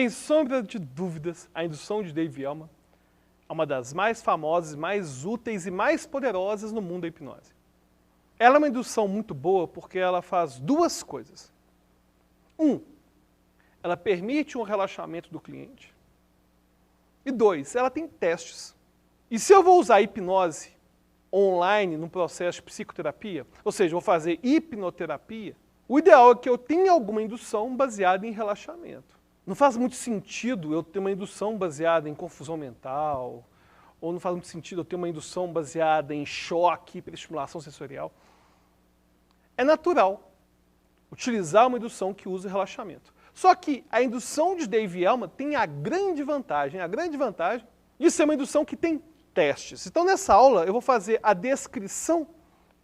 Sem sombra de dúvidas, a indução de Dave-Ehrman é uma das mais famosas, mais úteis e mais poderosas no mundo da hipnose. Ela é uma indução muito boa porque ela faz duas coisas. Ela permite um relaxamento do cliente. E dois, ela tem testes. E se eu vou usar hipnose online no processo de psicoterapia, ou seja, vou fazer hipnoterapia, o ideal é que eu tenha alguma indução baseada em relaxamento. Não faz muito sentido eu ter uma indução baseada em confusão mental, ou não faz muito sentido eu ter uma indução baseada em choque, hiperestimulação sensorial. É natural utilizar uma indução que usa relaxamento. Só que a indução de Dave-Ehrman tem a grande vantagem de ser uma indução que tem testes. Então nessa aula eu vou fazer a descrição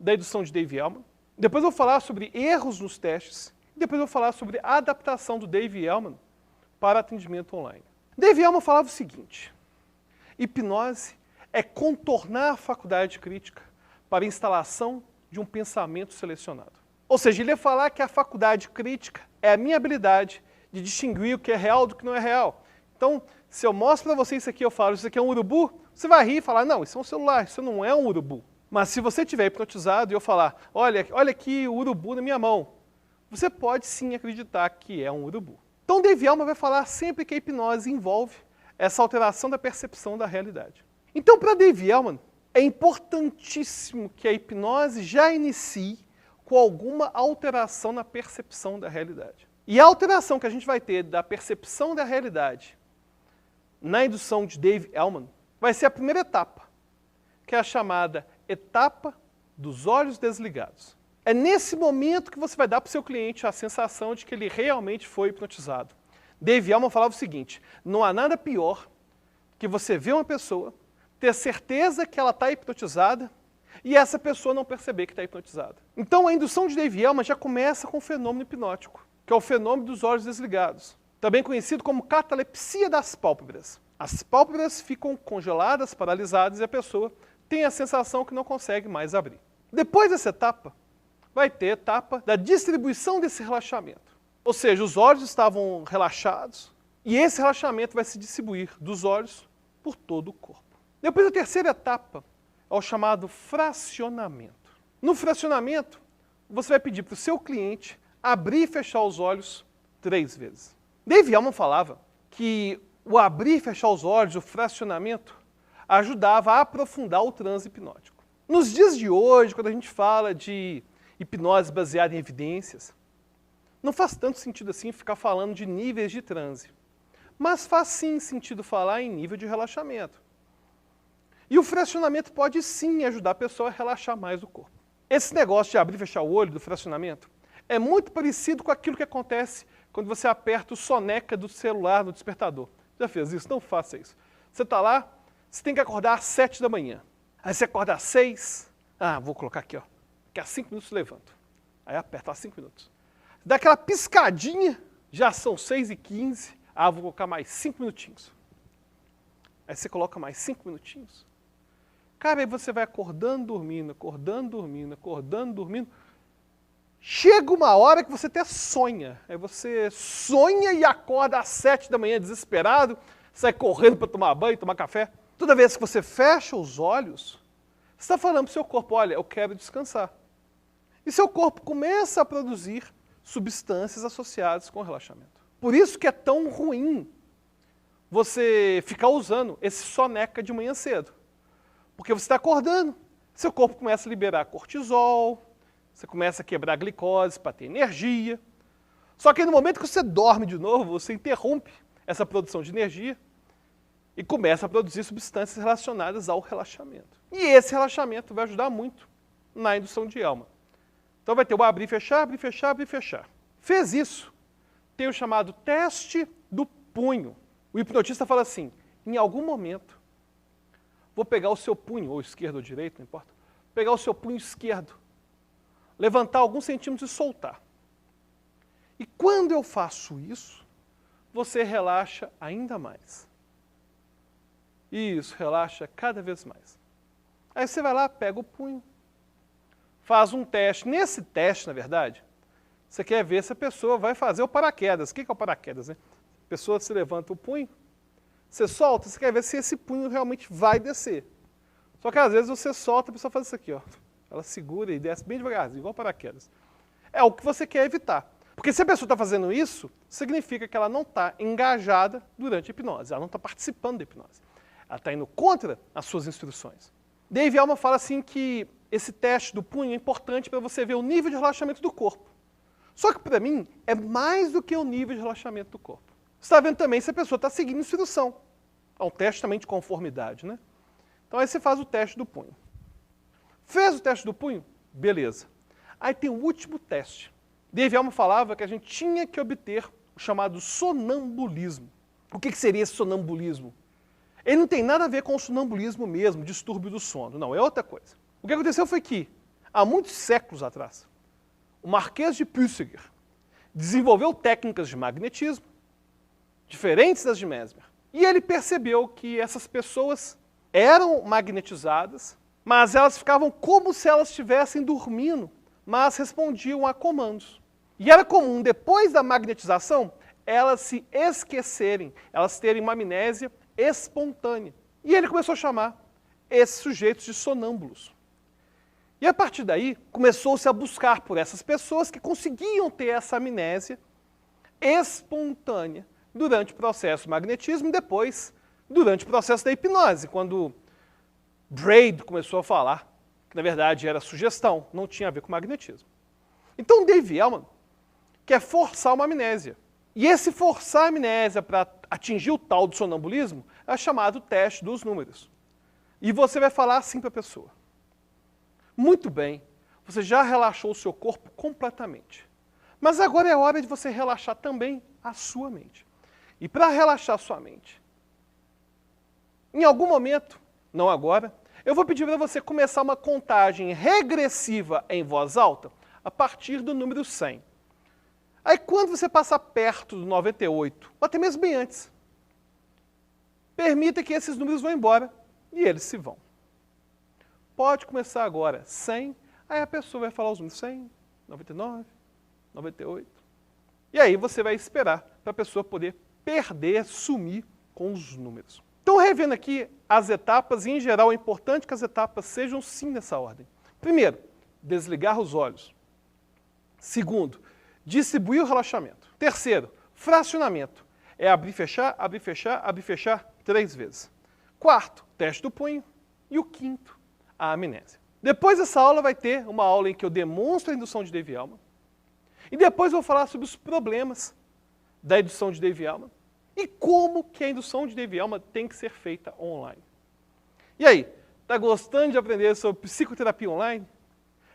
da indução de Dave-Ehrman, depois eu vou falar sobre erros nos testes, e depois eu vou falar sobre a adaptação do Dave-Ehrman para atendimento online. Dave-Ehrman falava o seguinte: hipnose é contornar a faculdade crítica para a instalação de um pensamento selecionado. Ou seja, ele ia falar que a faculdade crítica é a minha habilidade de distinguir o que é real do que não é real. Então, se eu mostro para você isso aqui, eu falo, isso aqui é um urubu, você vai rir e falar, não, isso é um celular, isso não é um urubu. Mas se você estiver hipnotizado e eu falar, olha aqui o urubu na minha mão, você pode sim acreditar que é um urubu. Então, Dave-Ehrman vai falar sempre que a hipnose envolve essa alteração da percepção da realidade. Então, para Dave-Ehrman, é importantíssimo que a hipnose já inicie com alguma alteração na percepção da realidade. E a alteração que a gente vai ter da percepção da realidade na indução de Dave-Ehrman vai ser a primeira etapa, que é a chamada etapa dos olhos desligados. É nesse momento que você vai dar para o seu cliente a sensação de que ele realmente foi hipnotizado. Dave-Ehrman falava o seguinte: não há nada pior que você ver uma pessoa, ter certeza que ela está hipnotizada e essa pessoa não perceber que está hipnotizada. Então a indução de Dave-Ehrman já começa com o fenômeno hipnótico, que é o fenômeno dos olhos desligados, também conhecido como catalepsia das pálpebras. As pálpebras ficam congeladas, paralisadas e a pessoa tem a sensação que não consegue mais abrir. Depois dessa etapa, vai ter a etapa da distribuição desse relaxamento. Ou seja, os olhos estavam relaxados e esse relaxamento vai se distribuir dos olhos por todo o corpo. Depois a terceira etapa é o chamado fracionamento. No fracionamento, você vai pedir para o seu cliente abrir e fechar os olhos 3 vezes. Dave-Ehrman falava que o abrir e fechar os olhos, o fracionamento, ajudava a aprofundar o transe hipnótico. Nos dias de hoje, quando a gente fala de hipnose baseada em evidências, não faz tanto sentido assim ficar falando de níveis de transe, mas faz sim sentido falar em nível de relaxamento. E o fracionamento pode sim ajudar a pessoa a relaxar mais o corpo. Esse negócio de abrir e fechar o olho, do fracionamento, é muito parecido com aquilo que acontece quando você aperta o soneca do celular no despertador. Já fez isso? Não faça isso. Você está lá, você tem que acordar às 7 da manhã. Aí você acorda às 6, vou colocar aqui, ó, que a 5 minutos levanto. Aí aperta às 5 minutos. Dá aquela piscadinha, já são 6h15, vou colocar mais 5 minutinhos. Aí você coloca mais 5 minutinhos. Cara, aí você vai acordando, dormindo, acordando, dormindo, acordando, dormindo. Chega uma hora que você até sonha. Aí você sonha e acorda às 7 da manhã desesperado, sai correndo para tomar banho, tomar café. Toda vez que você fecha os olhos, você está falando para o seu corpo, olha, eu quero descansar. E seu corpo começa a produzir substâncias associadas com o relaxamento. Por isso que é tão ruim você ficar usando esse soneca de manhã cedo. Porque você está acordando, seu corpo começa a liberar cortisol, você começa a quebrar a glicose para ter energia. Só que no momento que você dorme de novo, você interrompe essa produção de energia e começa a produzir substâncias relacionadas ao relaxamento. E esse relaxamento vai ajudar muito na indução de Ehrman. Então vai ter o abrir e fechar, abrir e fechar, abrir e fechar. Fez isso, tem o chamado teste do punho. O hipnotista fala assim, em algum momento, vou pegar o seu punho, ou esquerdo ou direito, não importa, pegar o seu punho esquerdo, levantar alguns centímetros e soltar. E quando eu faço isso, você relaxa ainda mais. Isso, relaxa cada vez mais. Aí você vai lá, pega o punho, faz um teste. Nesse teste, na verdade, você quer ver se a pessoa vai fazer o paraquedas. O que é o paraquedas, né? A pessoa se levanta o punho, você solta, você quer ver se esse punho realmente vai descer. Só que às vezes você solta, a pessoa faz isso aqui, ó. Ela segura e desce bem devagarzinho, igual paraquedas. É o que você quer evitar. Porque se a pessoa está fazendo isso, significa que ela não está engajada durante a hipnose, ela não está participando da hipnose. Ela está indo contra as suas instruções. Dave Elman fala assim que esse teste do punho é importante para você ver o nível de relaxamento do corpo. Só que para mim é mais do que o nível de relaxamento do corpo. Você está vendo também se a pessoa está seguindo a instrução. É um teste também de conformidade, né? Então aí você faz o teste do punho. Fez o teste do punho? Beleza. Aí tem o último teste. Dave Elman falava que a gente tinha que obter o chamado sonambulismo. O que seria esse sonambulismo? Ele não tem nada a ver com o sonambulismo mesmo, distúrbio do sono. Não, é outra coisa. O que aconteceu foi que, há muitos séculos atrás, o Marquês de Püssiger desenvolveu técnicas de magnetismo diferentes das de Mesmer. E ele percebeu que essas pessoas eram magnetizadas, mas elas ficavam como se elas estivessem dormindo, mas respondiam a comandos. E era comum, depois da magnetização, elas se esquecerem, elas terem uma amnésia espontânea. E ele começou a chamar esses sujeitos de sonâmbulos. E a partir daí, começou-se a buscar por essas pessoas que conseguiam ter essa amnésia espontânea durante o processo do magnetismo e depois durante o processo da hipnose, quando Braid começou a falar que, na verdade, era sugestão, não tinha a ver com magnetismo. Então, Dave Elman quer forçar uma amnésia. E esse forçar a amnésia para atingir o tal do sonambulismo é chamado teste dos números. E você vai falar assim para a pessoa: muito bem, você já relaxou o seu corpo completamente. Mas agora é hora de você relaxar também a sua mente. E para relaxar a sua mente, em algum momento, não agora, eu vou pedir para você começar uma contagem regressiva em voz alta a partir do número 100. Aí quando você passar perto do 98, ou até mesmo bem antes, permita que esses números vão embora e eles se vão. Pode começar agora, 100, aí a pessoa vai falar os números 100, 99, 98. E aí você vai esperar para a pessoa poder perder, sumir com os números. Então, revendo aqui as etapas, e em geral é importante que as etapas sejam sim nessa ordem. Primeiro, desligar os olhos. Segundo, distribuir o relaxamento. Terceiro, fracionamento. É abrir, fechar, abrir, fechar, abrir, fechar 3 vezes. Quarto, teste do punho. E o quinto, a amnésia. Depois dessa aula vai ter uma aula em que eu demonstro a indução de Dave Elman. E depois eu vou falar sobre os problemas da indução de Dave Elman e como que a indução de Dave Elman tem que ser feita online. E aí, está gostando de aprender sobre psicoterapia online?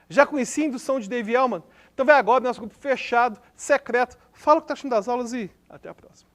Já conhecia a indução de Dave Elman? Então vai agora no nosso grupo fechado, secreto, fala o que está achando das aulas e até a próxima.